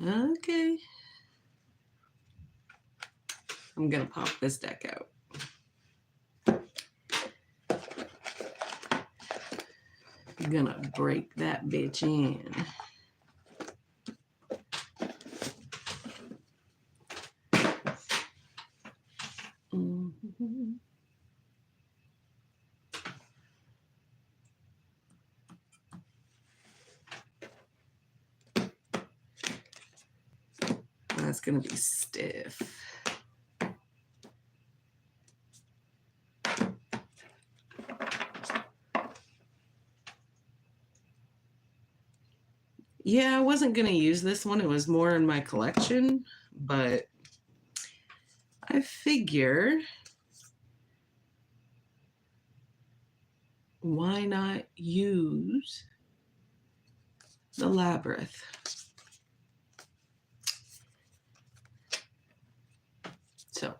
Okay. I'm going to pop this deck out. I'm going to break that bitch in. Mm-hmm. That's going to be stiff. Yeah, I wasn't going to use this one. It was more in my collection, but I figure why not use the Labyrinth? So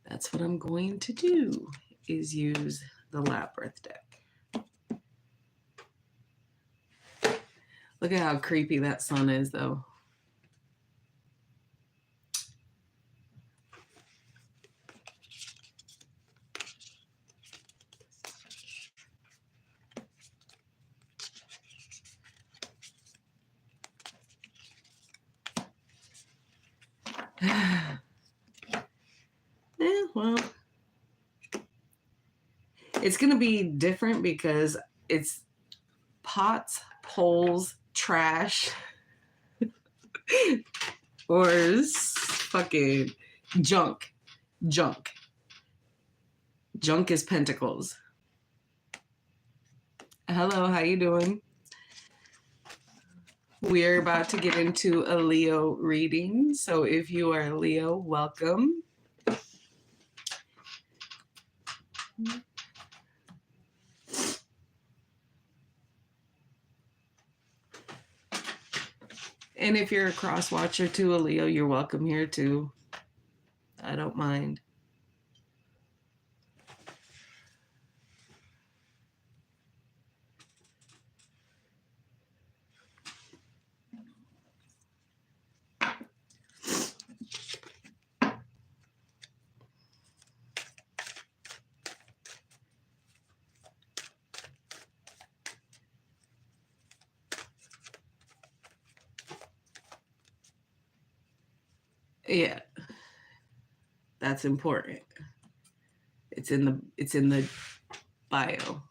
that's what I'm going to do, is use the Labyrinth deck. Look at how creepy that sun is, though. Well, it's going to be different because it's pots, poles, trash, or fucking junk. Junk. Junk is pentacles. Hello, how you doing? We're about to get into a Leo reading. So if you are a Leo, welcome. And if you're a cross watcher to a Leo, you're welcome here too. I don't mind. Yeah, that's important. It's in the bio.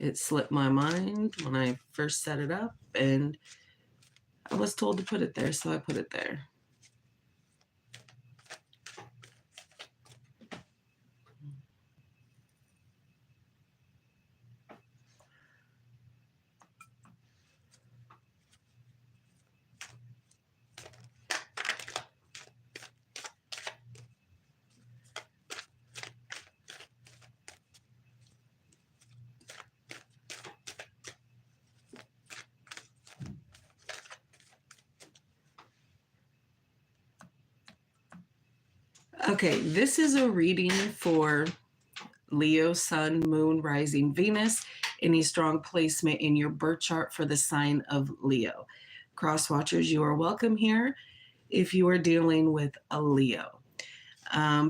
It slipped my mind when I first set it up, and I was told to put it there, so I put it there. Okay, this is a reading for Leo, Sun, Moon, Rising, Venus, any strong placement in your birth chart for the sign of Leo. Cross watchers, you are welcome here if you are dealing with a Leo.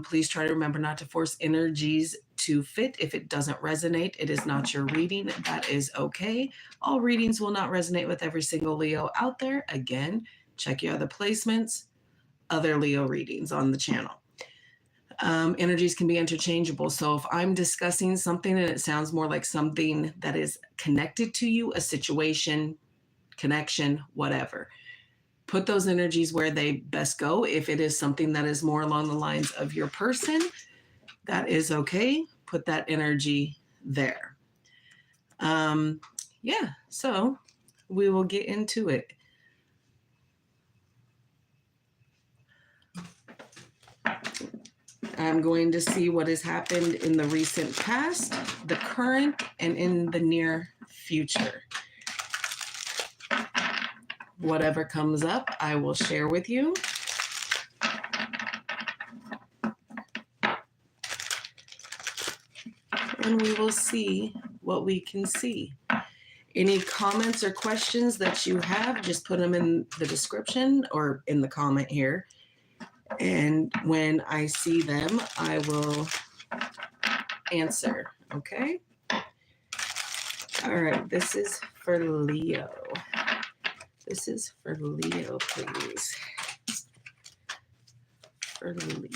Please try to remember not to force energies to fit. If it doesn't resonate, it is not your reading. That is okay. All readings will not resonate with every single Leo out there. Again, check your other placements, other Leo readings on the channel. Energies can be interchangeable. So if I'm discussing something and it sounds more like something that is connected to you, a situation, connection, whatever, put those energies where they best go. If it is something that is more along the lines of your person, that is okay. Put that energy there. Yeah, so we will get into it. I'm going to see what has happened in the recent past, the current, and in the near future. Whatever comes up, I will share with you. And we will see what we can see. Any comments or questions that you have, just put them in the description or in the comment here. And when I see them, I will answer. Okay? All right, this is for Leo. This is for Leo, please. For Leo.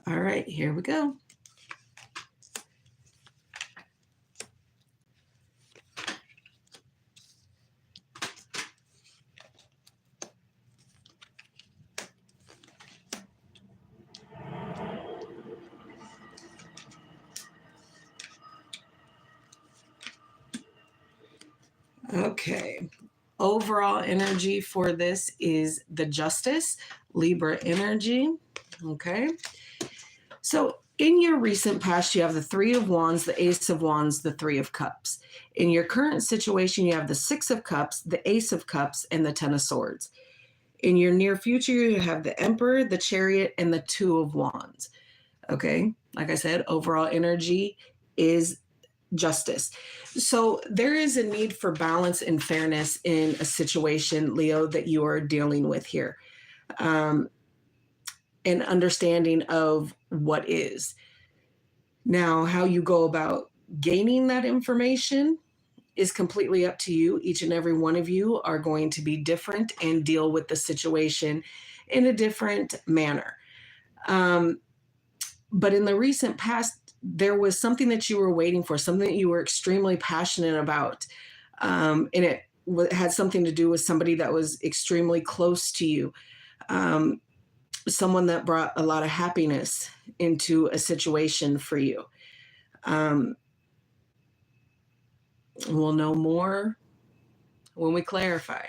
All right, here we go. Okay. Overall energy for this is the Justice, Libra energy. Okay. So in your recent past, you have the Three of Wands, the Ace of Wands, the Three of Cups. In your current situation, you have the Six of Cups, the Ace of Cups, and the Ten of Swords. In your near future, you have the Emperor, the Chariot, and the Two of Wands. Okay. Like I said, overall energy is Justice. So there is a need for balance and fairness in a situation, Leo, that you are dealing with here. An understanding of what is. Now, how you go about gaining that information is completely up to you. Each and every one of you are going to be different and deal with the situation in a different manner. But in the recent past, there was something that you were waiting for, something that you were extremely passionate about. And it had something to do with somebody that was extremely close to you. Someone that brought a lot of happiness into a situation for you. We'll know more when we clarify.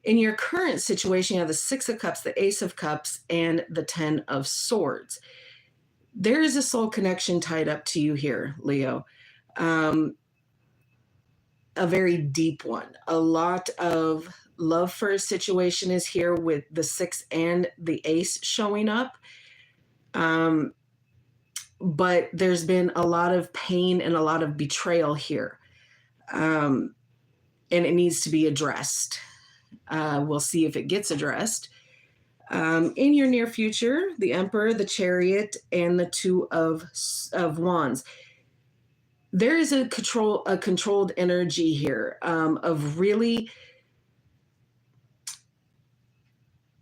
In your current situation, you have the Six of Cups, the Ace of Cups, and the Ten of Swords. There is a soul connection tied up to you here, Leo. A very deep one. A lot of love for a situation is here with the Six and the Ace showing up. But there's been a lot of pain and a lot of betrayal here. And it needs to be addressed. We'll see if it gets addressed. In your near future, the Emperor, the Chariot, and the Two of Wands. There is a controlled energy here of really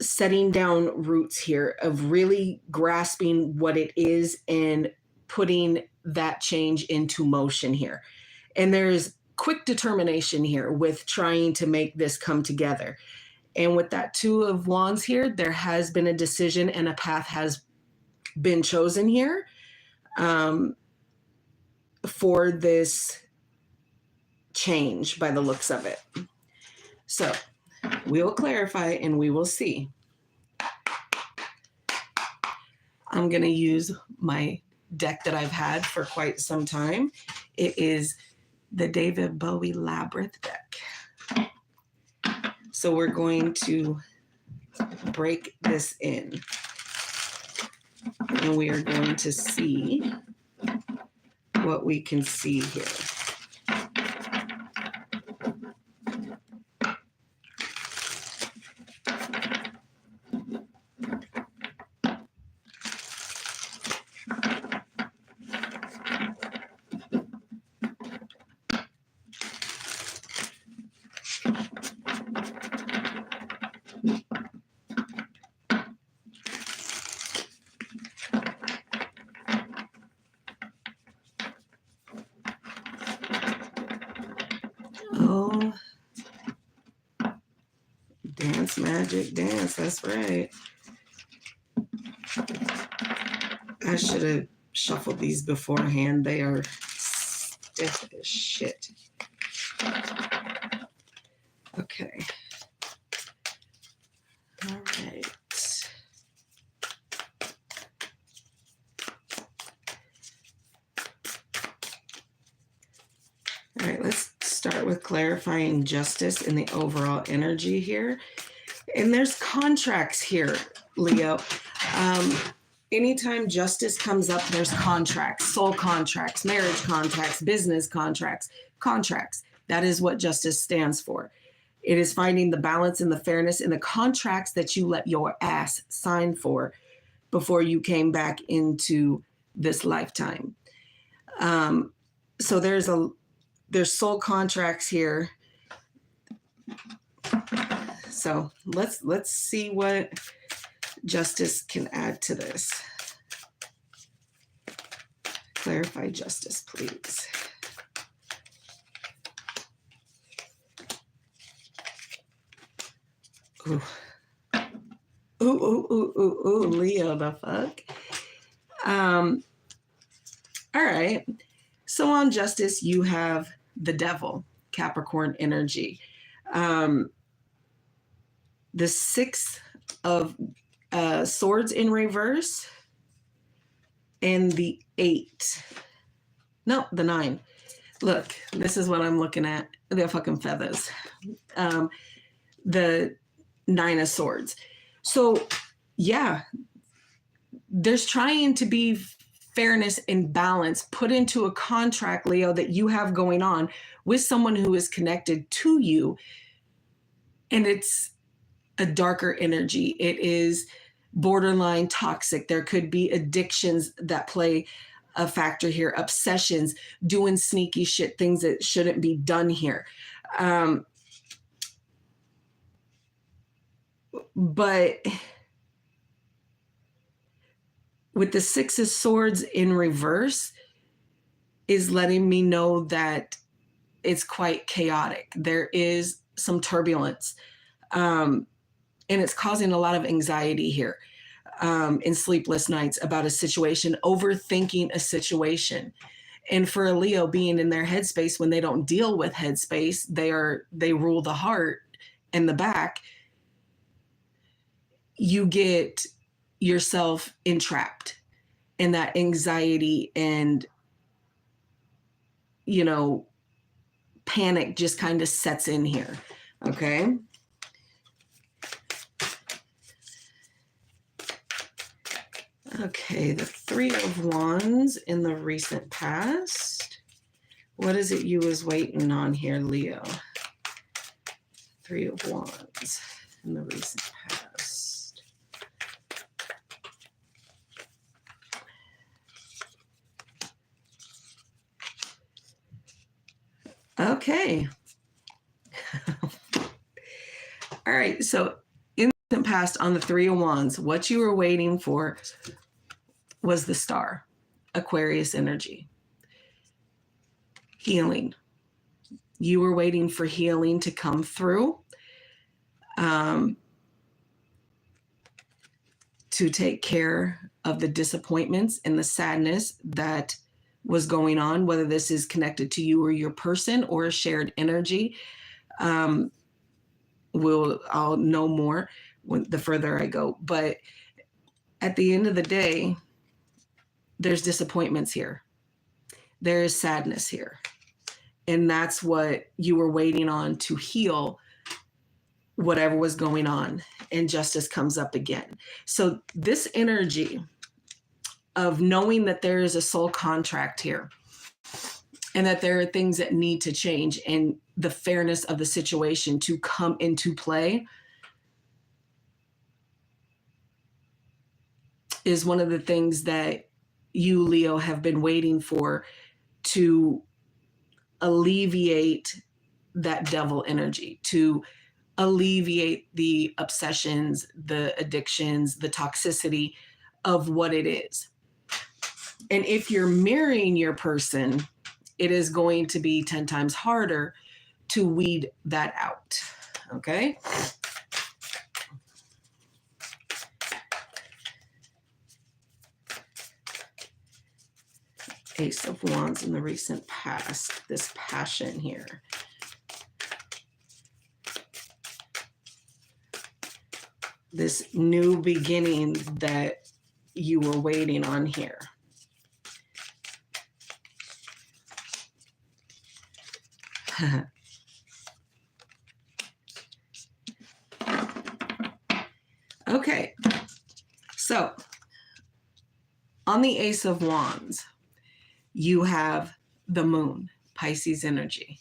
setting down roots here, of really grasping what it is and putting that change into motion here. And there's quick determination here with trying to make this come together. And with that Two of Wands here, there has been a decision and a path has been chosen here for this change by the looks of it. So we will clarify and we will see. I'm going to use my deck that I've had for quite some time. It is the David Bowie Labyrinth deck. So we're going to break this in. And we are going to see what we can see here. Oh, dance, magic, dance. That's right. I should have shuffled these beforehand. They are stiff as shit. Okay. All right. with clarifying justice in the overall energy here. And there's contracts here, Leo. Anytime justice comes up, there's contracts, soul contracts, marriage contracts, business contracts, contracts. That is what justice stands for. It is finding the balance and the fairness in the contracts that you let your ass sign for before you came back into this lifetime. So there's soul contracts here. So let's see what justice can add to this. Clarify justice, please. Ooh. Ooh, Leo, the fuck? All right. So on justice, you have the devil, Capricorn energy. The 6 of swords in reverse and the 8. No, the 9. Look, this is what I'm looking at. They're fucking feathers. The 9 of swords. So yeah, there's trying to be fairness and balance put into a contract, Leo, that you have going on with someone who is connected to you. And it's a darker energy. It is borderline toxic. There could be addictions that play a factor here, obsessions, doing sneaky shit, things that shouldn't be done here. But with the 6 of swords in reverse is letting me know that it's quite chaotic. There is some turbulence. And it's causing a lot of anxiety here, and sleepless nights about a situation, overthinking a situation. And for a Leo, being in their headspace, when they don't deal with headspace, they rule the heart and the back. You get yourself entrapped in that anxiety, and panic just kind of sets in here. Okay. Okay, the 3 of Wands in the recent past. What is it you was waiting on here, Leo? 3 of Wands in the recent past. Okay. All right, so in the past, on the 3 of Wands, what you were waiting for was the Star, Aquarius energy. Healing. You were waiting for healing to come through, to take care of the disappointments and the sadness that was going on, whether this is connected to you or your person or a shared energy. I'll know more the further I go. But at the end of the day, there's disappointments here. There is sadness here. And that's what you were waiting on to heal whatever was going on. And justice comes up again. So this energy of knowing that there is a soul contract here and that there are things that need to change and the fairness of the situation to come into play is one of the things that you, Leo, have been waiting for, to alleviate that devil energy, to alleviate the obsessions, the addictions, the toxicity of what it is. And if you're marrying your person, it is going to be 10 times harder to weed that out. Okay? Ace of Wands in the recent past, this passion here. This new beginning that you were waiting on here. Okay, so on the Ace of Wands, you have the Moon, Pisces energy,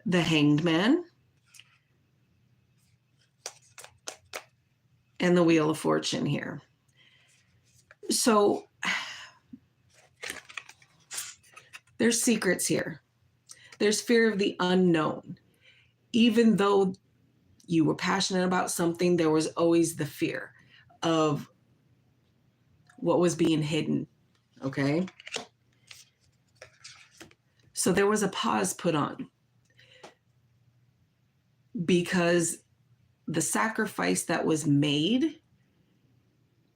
the Hanged Man, and the Wheel of Fortune here. So there's secrets here. There's fear of the unknown. Even though you were passionate about something, there was always the fear of what was being hidden, okay? So there was a pause put on because the sacrifice that was made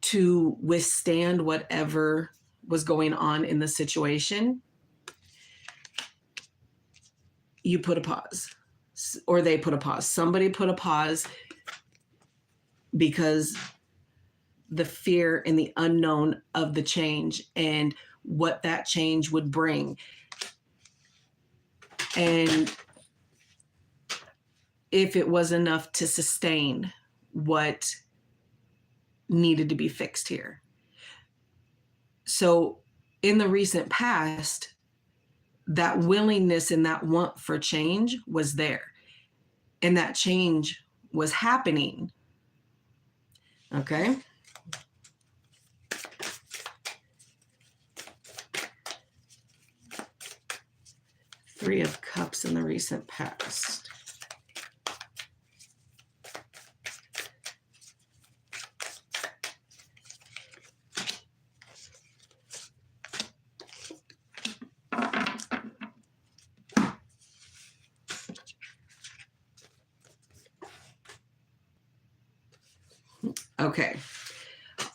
to withstand whatever was going on in the situation, you put a pause, or they put a pause. Somebody put a pause because the fear and the unknown of the change and what that change would bring. And if it was enough to sustain what needed to be fixed here. So in the recent past, that willingness and that want for change was there. And that change was happening. Okay. Three of Cups in the recent past. Okay.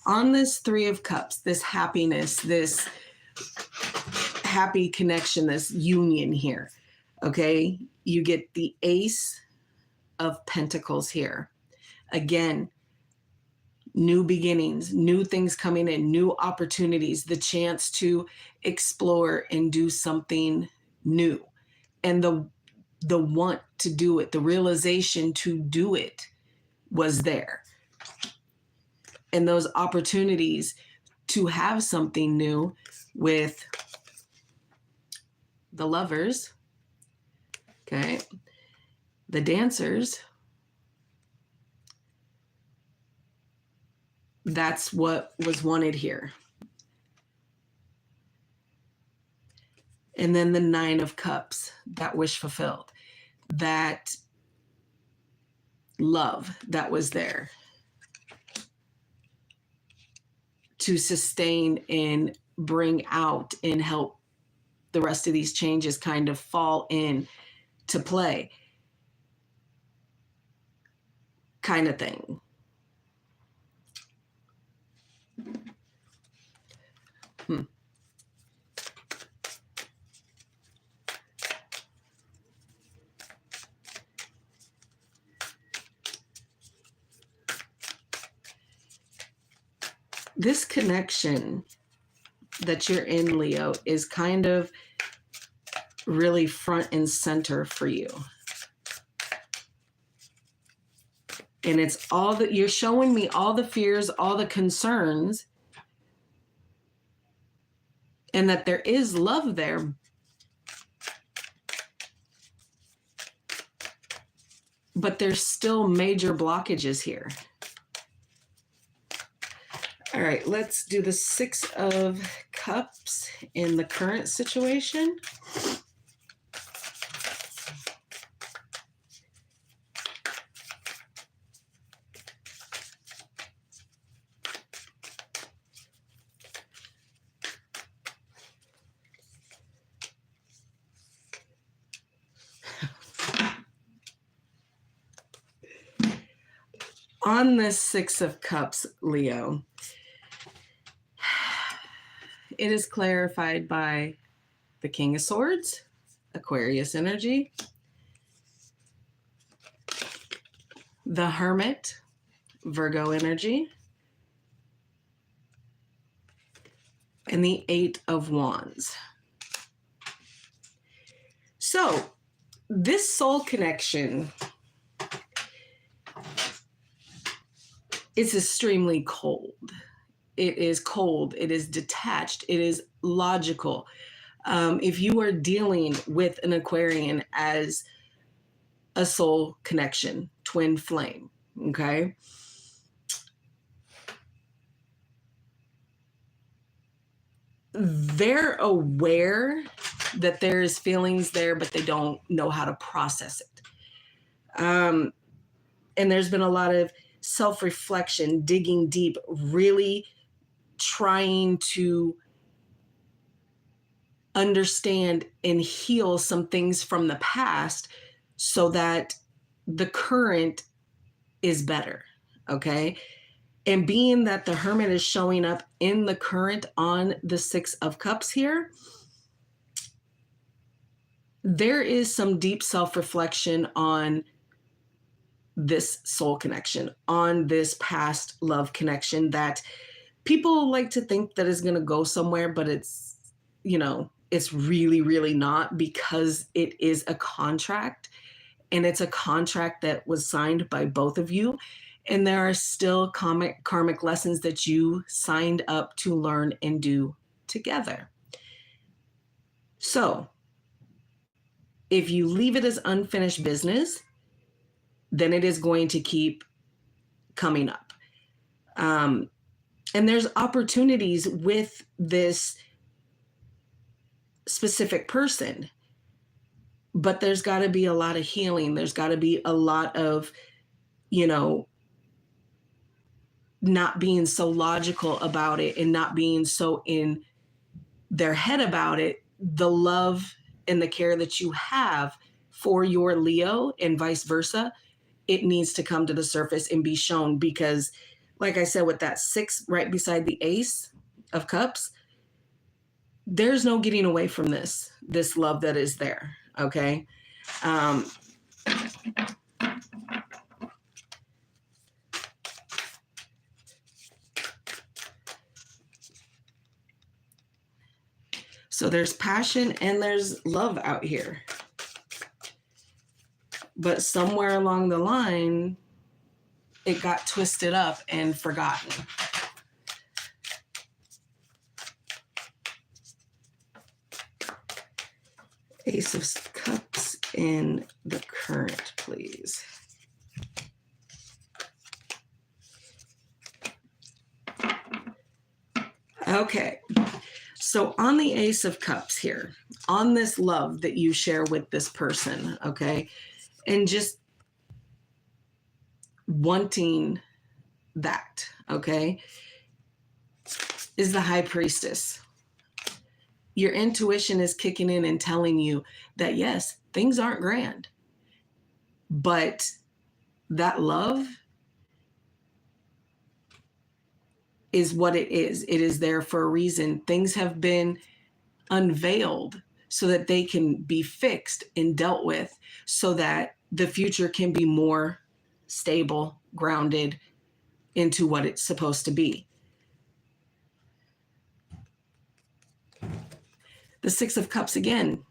On this Three of Cups, this happiness, this happy connection, this union here, okay? You get the Ace of Pentacles here. Again, new beginnings, new things coming in, new opportunities, the chance to explore and do something new. And the want to do it, the realization to do it was there. And those opportunities to have something new with the Lovers, okay, the Dancers, that's what was wanted here. And then the Nine of Cups, that wish fulfilled, that love that was there to sustain and bring out and help the rest of these changes kind of fall in to play, kind of thing. This connection that you're in, Leo, is kind of really front and center for you. And it's all that you're showing me, all the fears, all the concerns, and that there is love there. But there's still major blockages here. All right, let's do the Six of Cups in the current situation. On this Six of Cups, Leo, it is clarified by the King of Swords, Aquarius energy, the Hermit, Virgo energy, and the Eight of Wands. So this soul connection it's extremely cold. It is cold. It is detached. It is logical. If you are dealing with an Aquarian as a soul connection, twin flame, okay? They're aware that there's feelings there, but they don't know how to process it. And there's been a lot of self-reflection, digging deep, really trying to understand and heal some things from the past so that the current is better, okay? And being that the Hermit is showing up in the current on the Six of Cups here, there is some deep self-reflection on this soul connection, on this past love connection that people like to think that is going to go somewhere, but it's, you know, it's really, really not, because it is a contract, and it's a contract that was signed by both of you. And there are still karmic lessons that you signed up to learn and do together. So if you leave it as unfinished business, then it is going to keep coming up. And there's opportunities with this specific person, but there's got to be a lot of healing. There's got to be a lot of, you know, not being so logical about it and not being so in their head about it. The love and the care that you have for your Leo and vice versa, it needs to come to the surface and be shown, because like I said, with that 6 right beside the Ace of Cups, there's no getting away from this love that is there, okay? So there's passion and there's love out here. But somewhere along the line, it got twisted up and forgotten. Ace of Cups in the current, please. Okay, so on the Ace of Cups here, on this love that you share with this person, okay, and just wanting that, okay, is the High Priestess. Your intuition is kicking in and telling you that, yes, things aren't grand, but that love is what it is. It is there for a reason. Things have been unveiled so that they can be fixed and dealt with, so that the future can be more stable, grounded into what it's supposed to be. The Six of Cups again,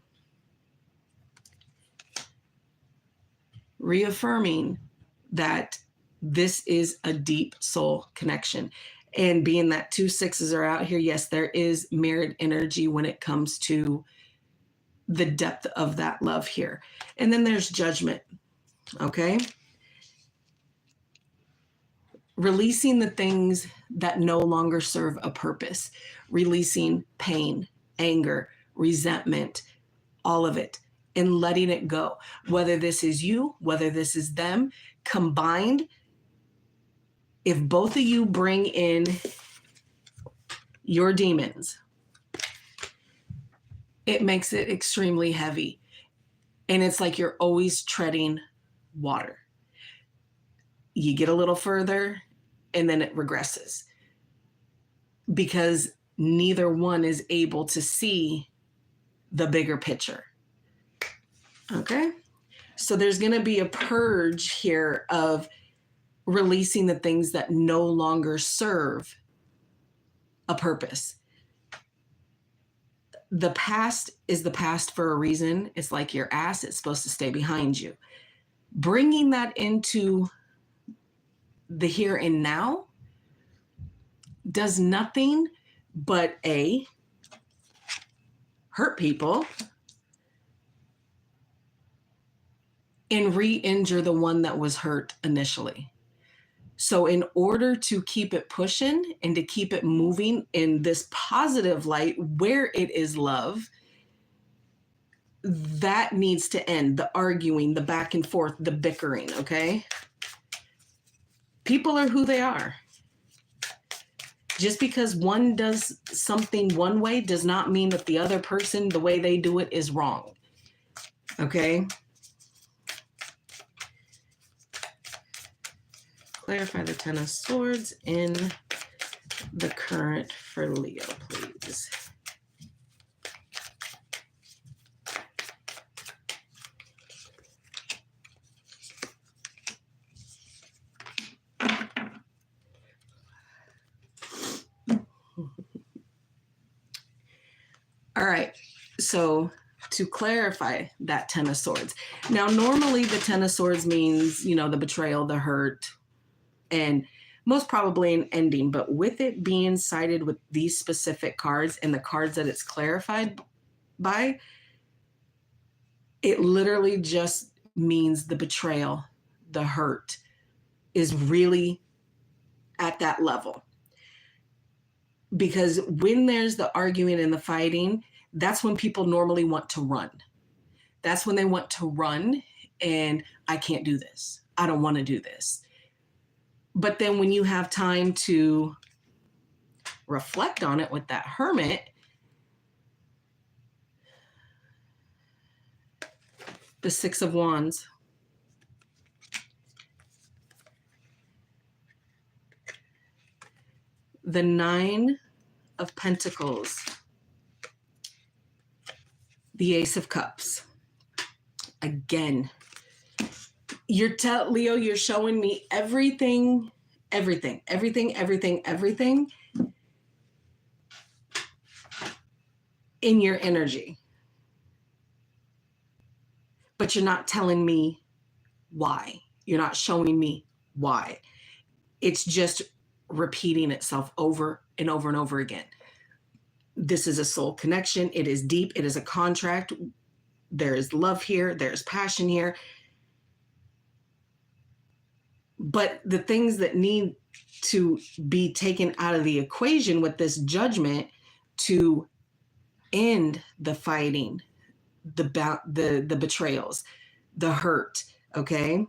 reaffirming that this is a deep soul connection. And being that 2 6s are out here, yes, there is mirrored energy when it comes to the depth of that love here. And then there's Judgment, okay? Releasing the things that no longer serve a purpose, releasing pain, anger, resentment, all of it, and letting it go. Whether this is you, whether this is them, combined, if both of you bring in your demons, it makes it extremely heavy. And it's like you're always treading water. You get a little further and then it regresses, because neither one is able to see the bigger picture. Okay? So there's going to be a purge here of releasing the things that no longer serve a purpose. The past is the past for a reason. It's like your ass, it's supposed to stay behind you. Bringing that into the here and now does nothing but hurt people and re-injure the one that was hurt initially. So in order to keep it pushing and to keep it moving in this positive light where it is love, that needs to end. The arguing, the back and forth, the bickering, okay? People are who they are. Just because one does something one way does not mean that the other person, the way they do it, is wrong. Okay? Clarify the Ten of Swords in the current for Leo, please. All right, so to clarify that Ten of Swords. Now, normally the Ten of Swords means, you know, the betrayal, the hurt, and most probably an ending. But with it being sided with these specific cards and the cards that it's clarified by, it literally just means the betrayal, the hurt is really at that level. Because when there's the arguing and the fighting, that's when people normally want to run. That's when they want to run and I can't do this. I don't want to do this. But then when you have time to reflect on it with that Hermit, the Six of Wands, the Nine of Pentacles, the Ace of Cups. Again, Leo, you're showing me everything in your energy. But you're not telling me why. You're not showing me why. It's just repeating itself over and over and over again. This is a soul connection. It is deep. It is a contract. There is love here. There's passion here. But the things that need to be taken out of the equation with this Judgment to end the fighting, the betrayals, the hurt, okay?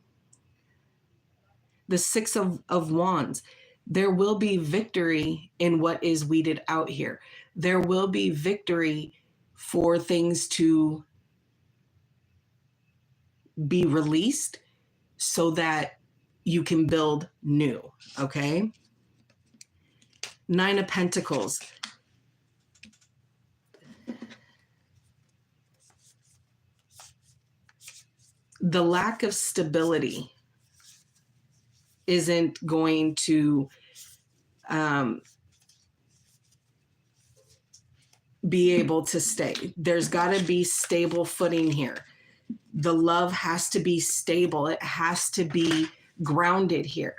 The Six of Wands. There will be victory in what is weeded out here. There will be victory for things to be released so that you can build new, okay? Nine of Pentacles. The lack of stability isn't going to be able to stay. There's got to be stable footing here. The love has to be stable. It has to be grounded here.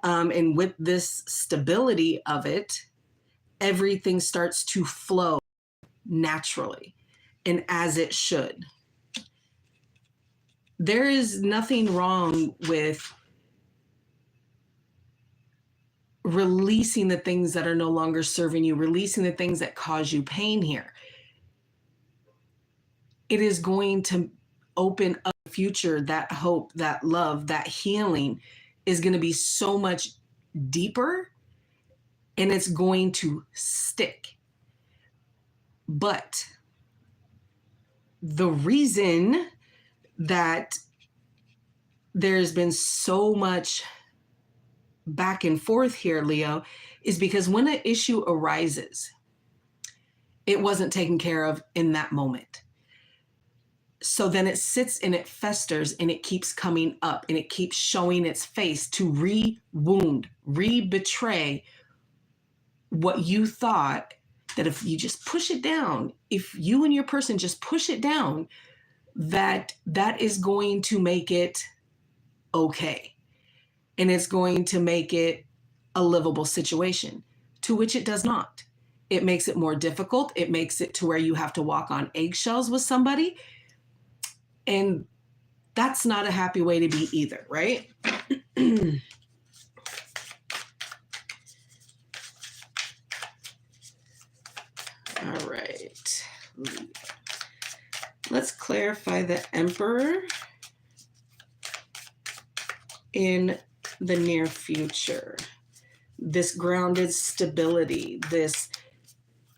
And with this stability of it, everything starts to flow naturally and as it should. There is nothing wrong with releasing the things that are no longer serving you, releasing the things that cause you pain here. It is going to open up the future, that hope, that love, that healing is going to be so much deeper and it's going to stick. But the reason that there's been so much back and forth here, Leo, is because when an issue arises, it wasn't taken care of in that moment. So then it sits and it festers and it keeps coming up and it keeps showing its face to re-wound, re-betray what you thought that if you just push it down, if you and your person just push it down, that is going to make it okay. and it's going to make it a livable situation, to which it does not. It makes it more difficult. It makes it to where you have to walk on eggshells with somebody. And that's not a happy way to be either, right? All right. Let's clarify the Emperor in the near future. This grounded stability, this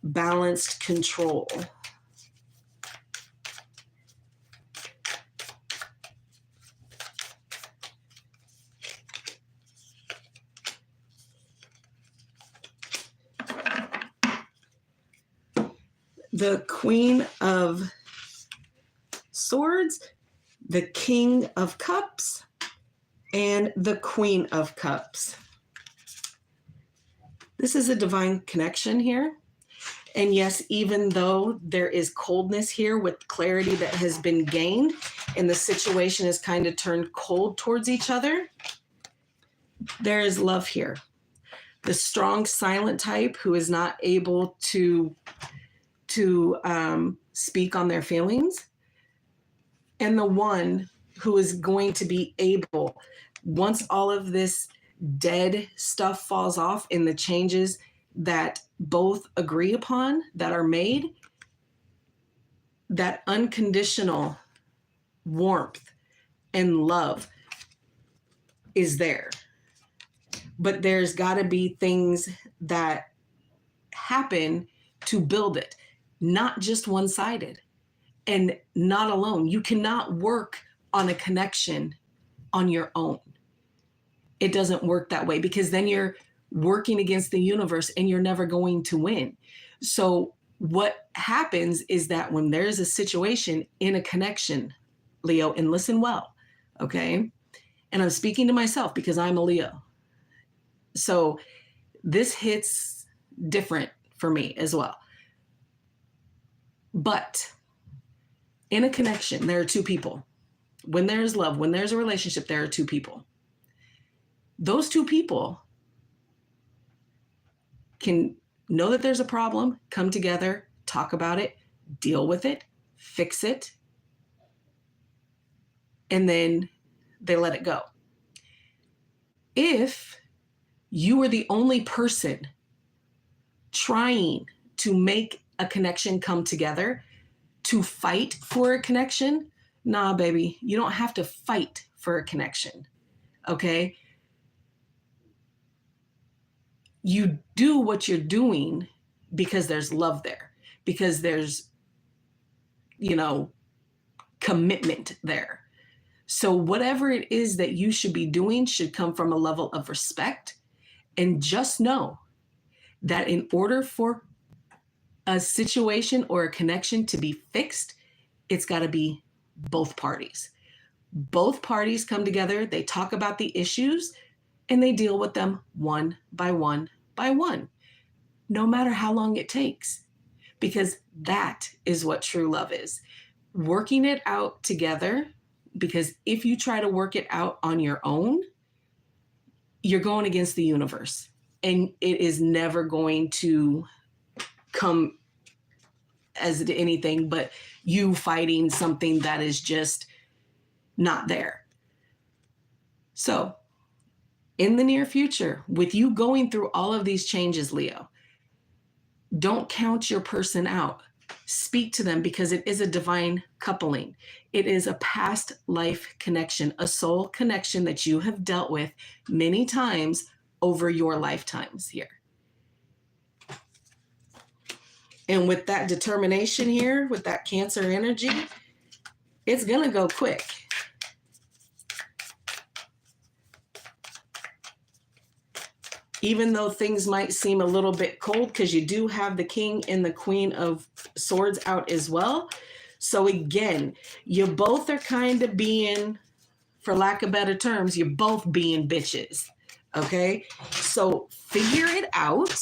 balanced control. The Queen of Swords, the King of Cups, and the Queen of Cups. This is a divine connection here. And yes, even though there is coldness here with clarity that has been gained and the situation has kind of turned cold towards each other, there is love here. The strong silent type who is not able to speak on their feelings, and the one who is going to be able, once all of this dead stuff falls off and the changes that both agree upon that are made, that unconditional warmth and love is there. But there's got to be things that happen to build it, not just one-sided and not alone. You cannot work on a connection on your own. It doesn't work that way, because then you're working against the universe and you're never going to win. So what happens is that when there's a situation in a connection, Leo, and listen well, okay? And I'm speaking to myself because I'm a Leo. So this hits different for me as well. But in a connection, there are two people. When there's love, when there's a relationship, there are two people. Those two people can know that there's a problem, come together, talk about it, deal with it, fix it, and then they let it go. If you were the only person trying to make a connection come together, to fight for a connection, nah, baby, you don't have to fight for a connection, okay? You do what you're doing because there's love there, because there's, commitment there. So whatever it is that you should be doing should come from a level of respect. And just know that in order for a situation or a connection to be fixed, it's got to be both parties. Both parties come together, they talk about the issues, and they deal with them one by one by one, no matter how long it takes, because that is what true love is. Working it out together, because if you try to work it out on your own, you're going against the universe, and it is never going to come as anything but you fighting something that is just not there. So in the near future, with you going through all of these changes, Leo, don't count your person out. Speak to them, because it is a divine coupling. It is a past life connection, a soul connection that you have dealt with many times over your lifetimes here. And with that determination here, with that Cancer energy, it's going to go quick. Even though things might seem a little bit cold, because you do have the King and the Queen of Swords out as well. So again, you both are kind of being, for lack of better terms, you're both being bitches. Okay? So figure it out.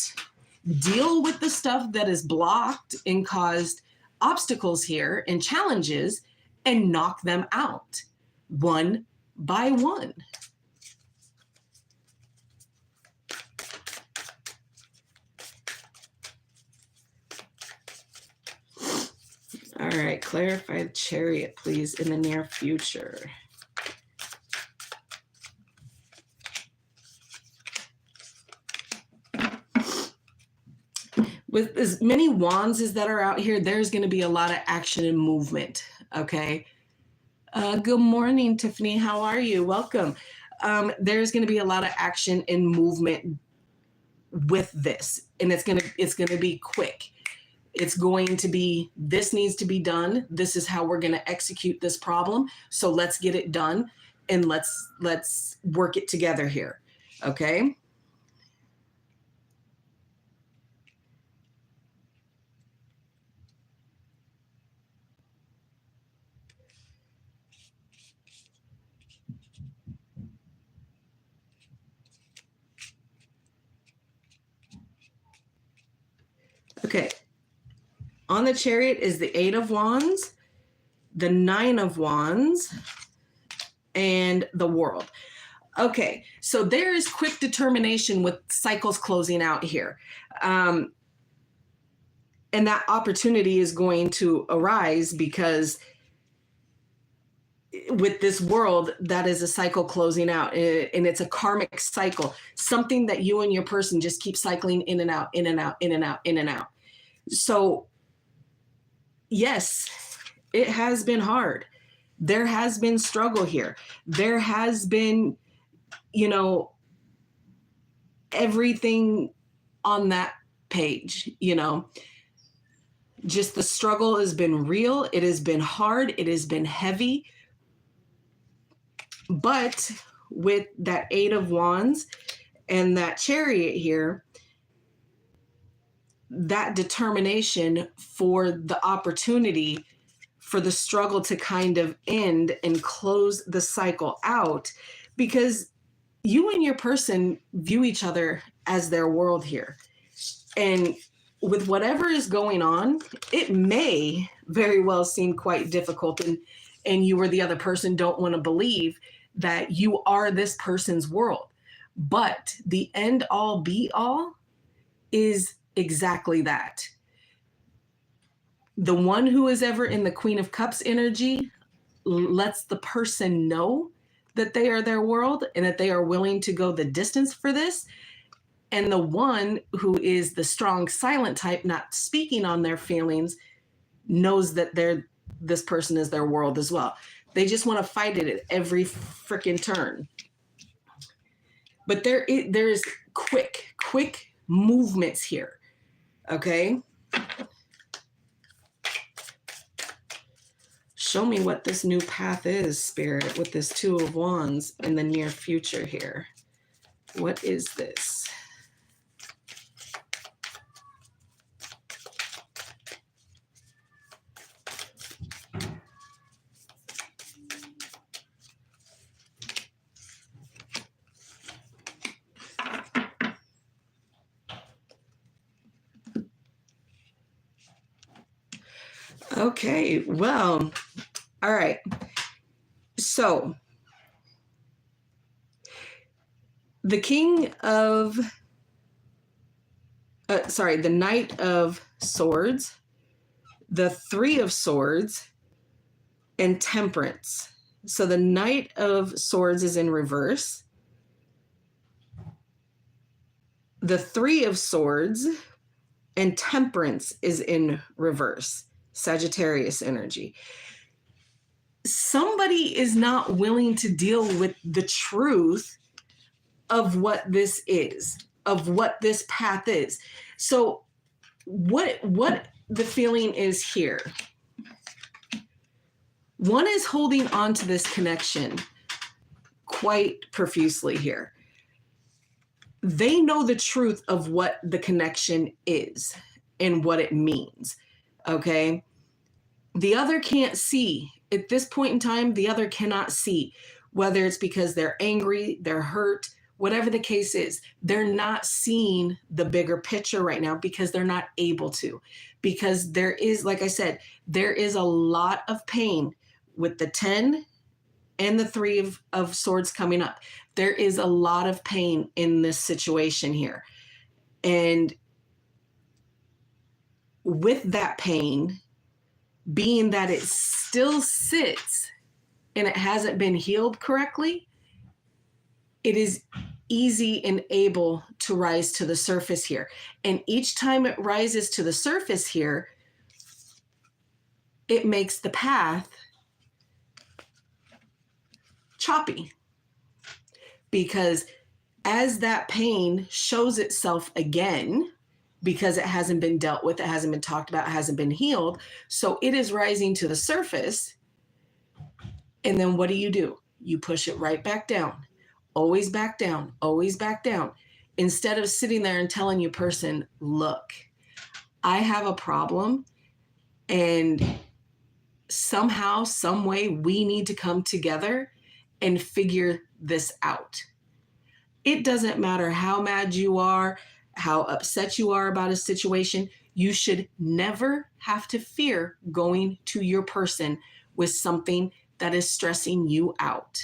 Deal with the stuff that is blocked and caused obstacles here and challenges, and knock them out one by one. right, clarify the Chariot, please, in the near future. With as many wands as that are out here, there's going to be a lot of action and movement. Okay. Good morning, Tiffany. How are you? Welcome. There's going to be a lot of action and movement with this, and it's gonna be quick. It's going to be, this needs to be done. This is how we're going to execute this problem. So let's get it done, and let's work it together here. Okay. Okay. On the Chariot is the 8 of Wands, the 9 of Wands, and the World. Okay, so there is quick determination with cycles closing out here. And that opportunity is going to arise because with this world, that is a cycle closing out, and it's a karmic cycle, something that you and your person just keep cycling in and out, in and out, in and out, in and out. So yes, it has been hard. There has been struggle here. There has been, everything on that page, just the struggle has been real. It has been hard. It has been heavy. But with that 8 of Wands and that Chariot here, that determination for the opportunity for the struggle to kind of end and close the cycle out, because you and your person view each other as their world here. And with whatever is going on, it may very well seem quite difficult, and you or the other person don't want to believe that you are this person's world. But the end all be all is exactly that. The one who is ever in the Queen of Cups energy lets the person know that they are their world and that they are willing to go the distance for this. And the one who is the strong silent type, not speaking on their feelings, knows that this person is their world as well. They just want to fight it at every freaking turn. But there is quick movements here. Okay. Show me what this new path is, Spirit, with this 2 of Wands in the near future here. What is this? Okay, well, all right. So the Knight of Swords, the 3 of Swords, and Temperance. So the Knight of Swords is in reverse. The 3 of Swords and Temperance is in reverse. Sagittarius energy. Somebody is not willing to deal with the truth of what this is, of what this path is. So what the feeling is here. One is holding on to this connection quite profusely here. They know the truth of what the connection is and what it means. Okay. The other can't see. At this point in time, the other cannot see, whether it's because they're angry, they're hurt, whatever the case is. They're not seeing the bigger picture right now because they're not able to. Because there is, like I said, there is a lot of pain with the 10 and the 3 of Swords coming up. There is a lot of pain in this situation here. And with that pain, being that it still sits and it hasn't been healed correctly, it is easy and able to rise to the surface here. And each time it rises to the surface here, it makes the path choppy. Because as that pain shows itself again, because it hasn't been dealt with, it hasn't been talked about, it hasn't been healed, so it is rising to the surface. And then what do? You push it right back down. Always back down, always back down. Instead of sitting there and telling your person, look, I have a problem and somehow, some way we need to come together and figure this out. It doesn't matter how mad you are, how upset you are about a situation. You should never have to fear going to your person with something that is stressing you out,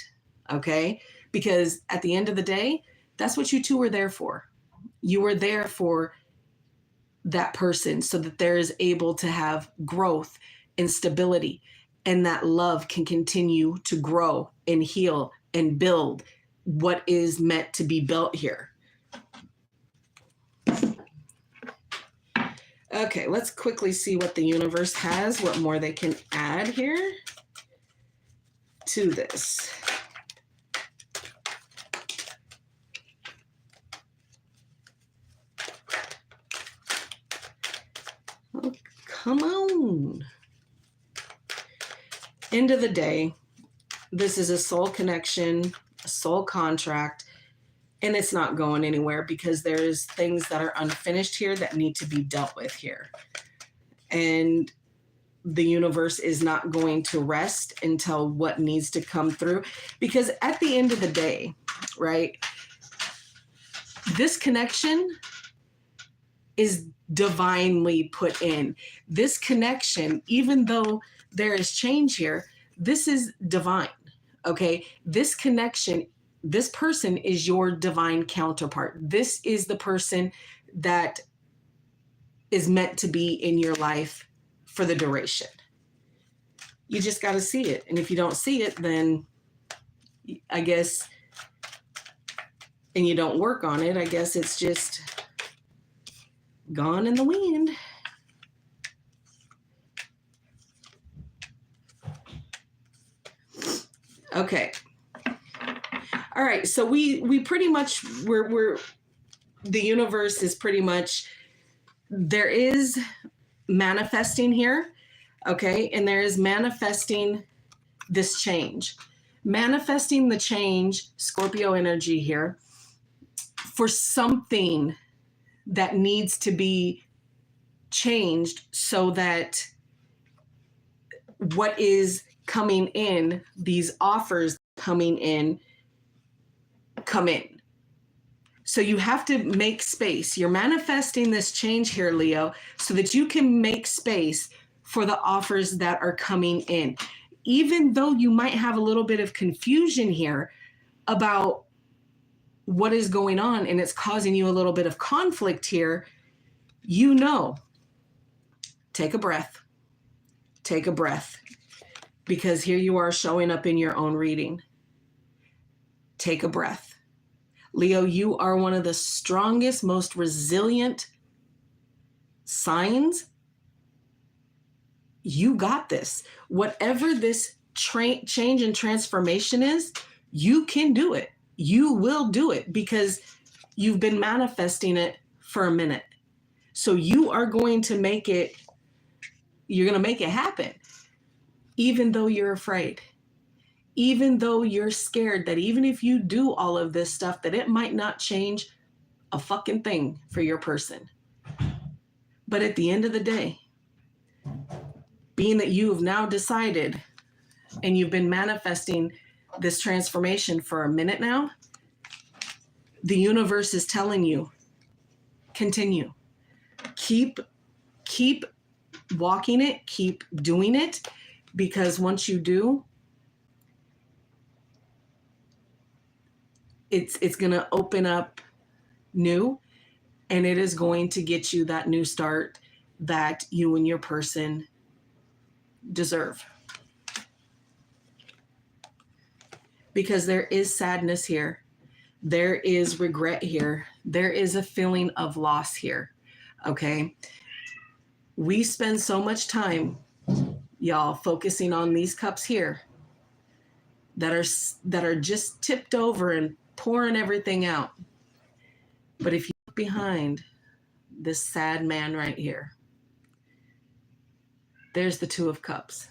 okay? Because at the end of the day, that's what you two are there for. You are there for that person so that there is able to have growth and stability, and that love can continue to grow and heal and build what is meant to be built here. Okay, let's quickly see what the universe has, what more they can add here to this. Oh, come on. End of the day, this is a soul connection, a soul contract, and it's not going anywhere because there's things that are unfinished here that need to be dealt with here. And the universe is not going to rest until what needs to come through. Because at the end of the day, right, this connection is divinely put in. This connection, even though there is change here, this is divine, okay? This connection, this person is your divine counterpart. This is the person that is meant to be in your life for the duration. You just got to see it. And if you don't see it, then I guess, and you don't work on it, I guess it's just gone in the wind. Okay. All right. So we pretty much, we're the universe is pretty much, there is manifesting here. Okay. And there is manifesting this change, manifesting the change, Scorpio energy here, for something that needs to be changed so that what is coming in, these offers coming in, come in. So you have to make space. You're manifesting this change here, Leo, so that you can make space for the offers that are coming in. Even though you might have a little bit of confusion here about what is going on and it's causing you a little bit of conflict here, you know, take a breath, because here you are showing up in your own reading. Take a breath. Leo, you are one of the strongest, most resilient signs. You got this. Whatever this change and transformation is, you can do it. You will do it because you've been manifesting it for a minute. So you are going to make it, you're going to make it happen, even though you're afraid. Even though you're scared that even if you do all of this stuff, that it might not change a fucking thing for your person. But at the end of the day, being that you have now decided and you've been manifesting this transformation for a minute now, the universe is telling you, continue. Keep walking it, keep doing it, because once you do, it's going to open up new, and it is going to get you that new start that you and your person deserve. Because there is sadness here. There is regret here. There is a feeling of loss here. Okay. We spend so much time, y'all, focusing on these cups here that are just tipped over and pouring everything out. But if you look behind this sad man right here, there's the Two of Cups.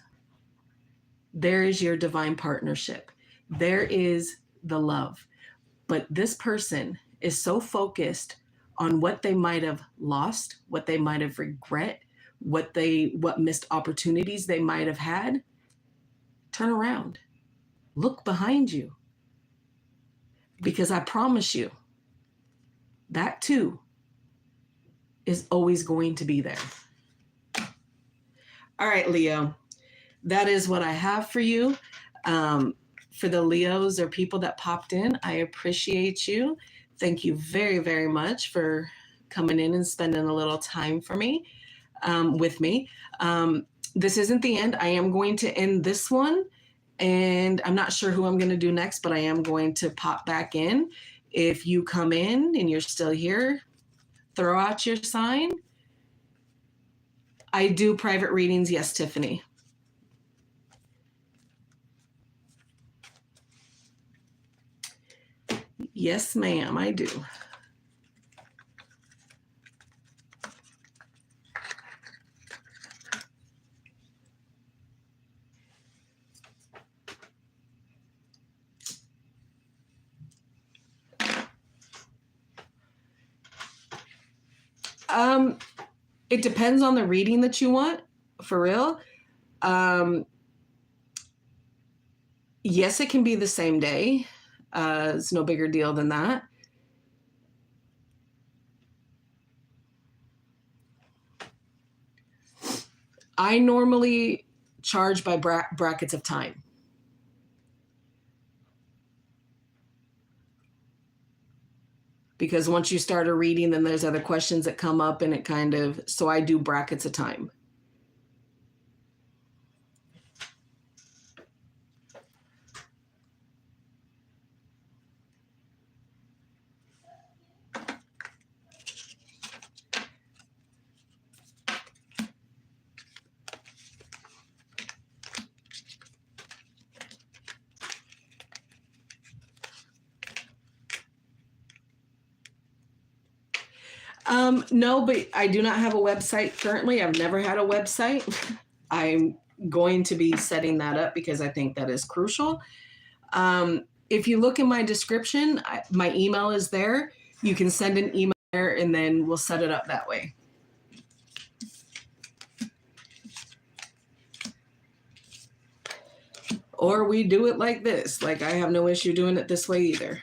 There is your divine partnership. There is the love. But this person is so focused on what they might have lost, what they might have regret, what missed opportunities they might have had. Turn around. Look behind you. Because I promise you, that too is always going to be there. All right, Leo, that is what I have for you. For the Leos or people that popped in, I appreciate you. Thank you very, very much for coming in and spending a little time for me, with me. This isn't the end. I am going to end this one, and I'm not sure who I'm going to do next, but I am going to pop back in. If you come in and you're still here, throw out your sign. I do private readings. Yes, Tiffany. Yes, ma'am, I do. It depends on the reading that you want, for real. Yes, it can be the same day. It's no bigger deal than that. I normally charge by brackets of time. Because once you start a reading, then there's other questions that come up, and it kind of, so I do brackets of time. No, but I do not have a website currently. I've never had a website. I'm going to be setting that up because I think that is crucial. If you look in my description, my email is there. You can send an email there, and then we'll set it up that way. Or we do it like this. Like, I have no issue doing it this way either.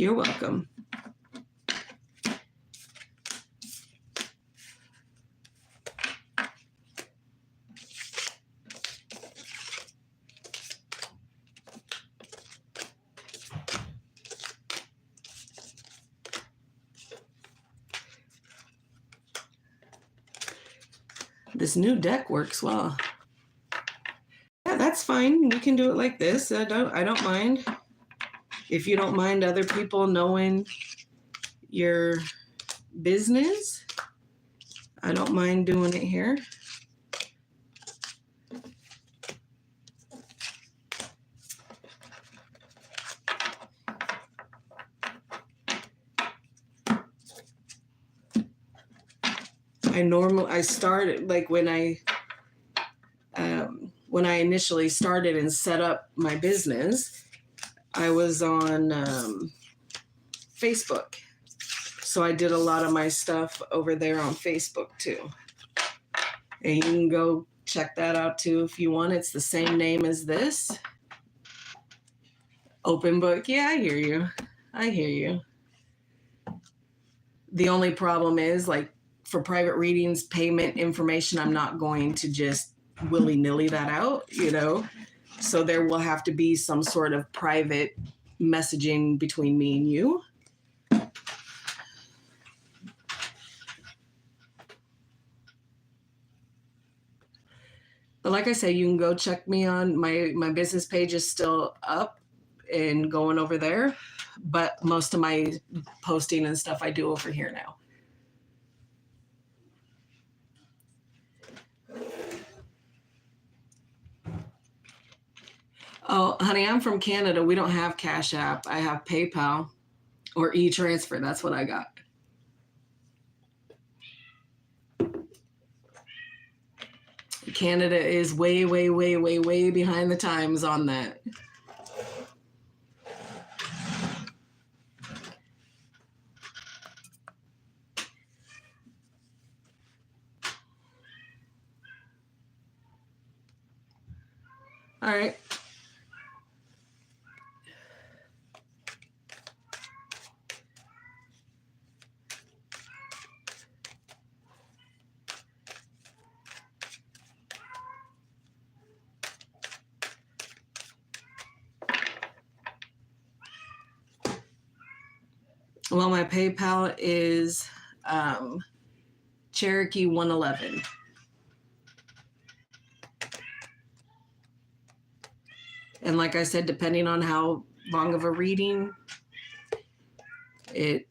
You're welcome. This new deck works well. Yeah, that's fine. We can do it like this. I don't mind. If you don't mind other people knowing your business, I don't mind doing it here. I started, like, when I initially started and set up my business, I was on Facebook. So I did a lot of my stuff over there on Facebook too. And you can go check that out too if you want. It's the same name as this. Open book. Yeah, I hear you. I hear you. The only problem is, like, for private readings, payment information, I'm not going to just willy-nilly that out, you know. So there will have to be some sort of private messaging between me and you. But like I said, you can go check me on my business page is still up and going over there. But most of my posting and stuff I do over here now. Oh, honey, I'm from Canada. We don't have Cash App. I have PayPal or e-transfer. That's what I got. Canada is way, way, way, way, way behind the times on that. All right. Well, my PayPal is Cherokee 111. And like I said, depending on how long of a reading, it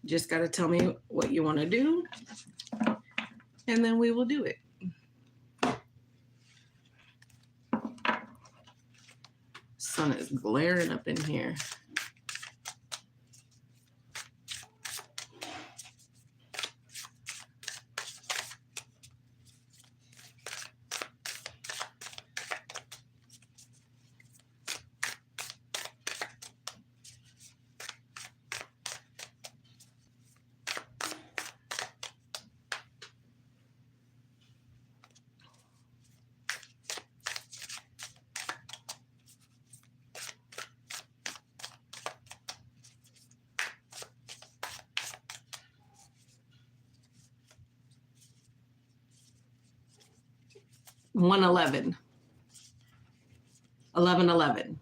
just got to tell me what you want to do, and then we will do it. Sun is glaring up in here. One 11. 11.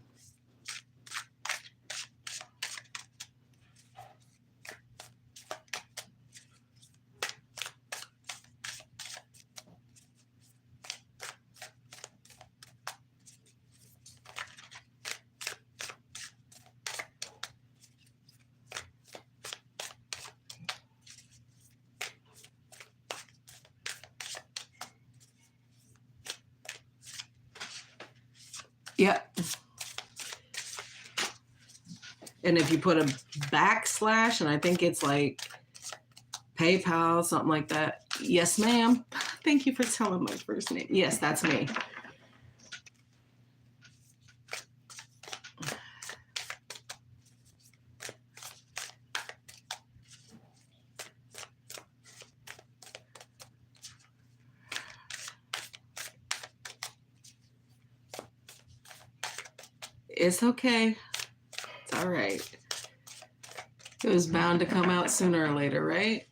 Yep. And if you put a backslash, and I think it's like PayPal, something like that. Yes, ma'am. Thank you for telling my first name. Yes, that's me. It's okay. It's all right. It was bound to come out sooner or later, right?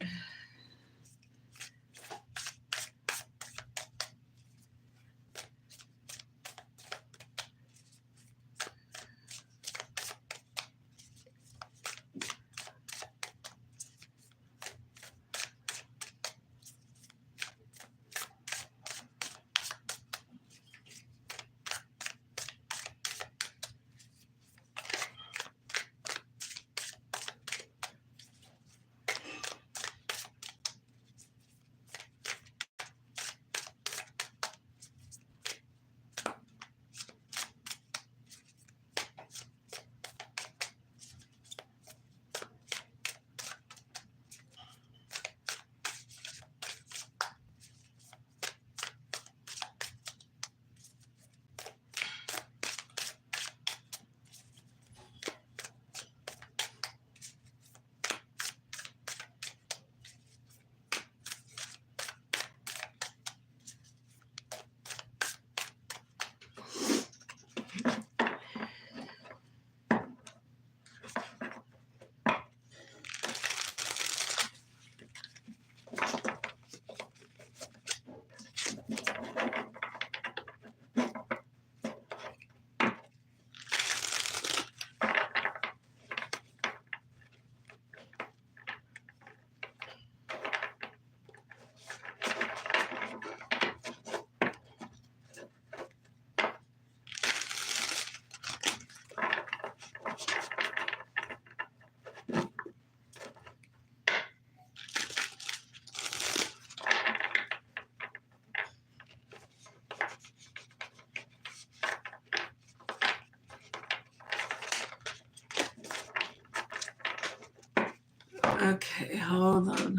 Okay, hold on.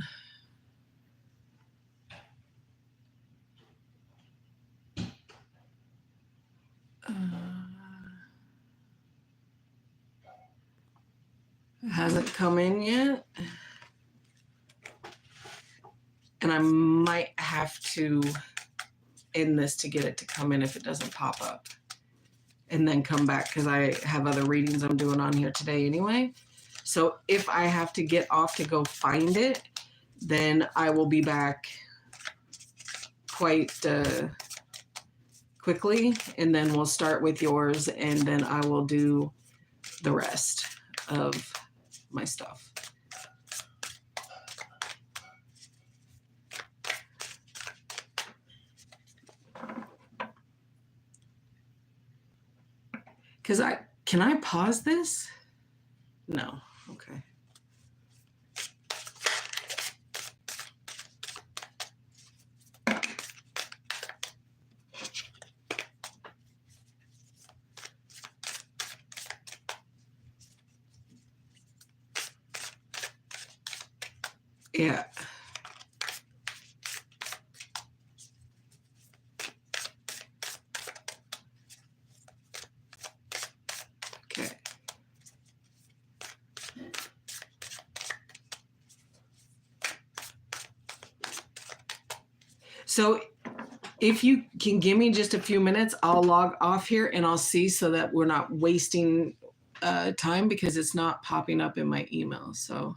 It hasn't come in yet. And I might have to end this to get it to come in if it doesn't pop up. And then come back because I have other readings I'm doing on here today anyway. So if I have to get off to go find it, then I will be back quite quickly. And then we'll start with yours and then I will do the rest of my stuff. Can I pause this? No. Okay. Yeah. Okay. So if you can give me just a few minutes, I'll log off here and I'll see so that we're not wasting time because it's not popping up in my email. So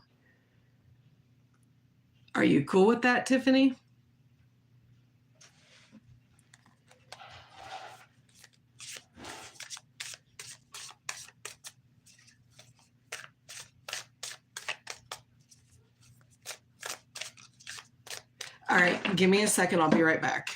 are you cool with that, Tiffany? All right, give me a second. I'll be right back.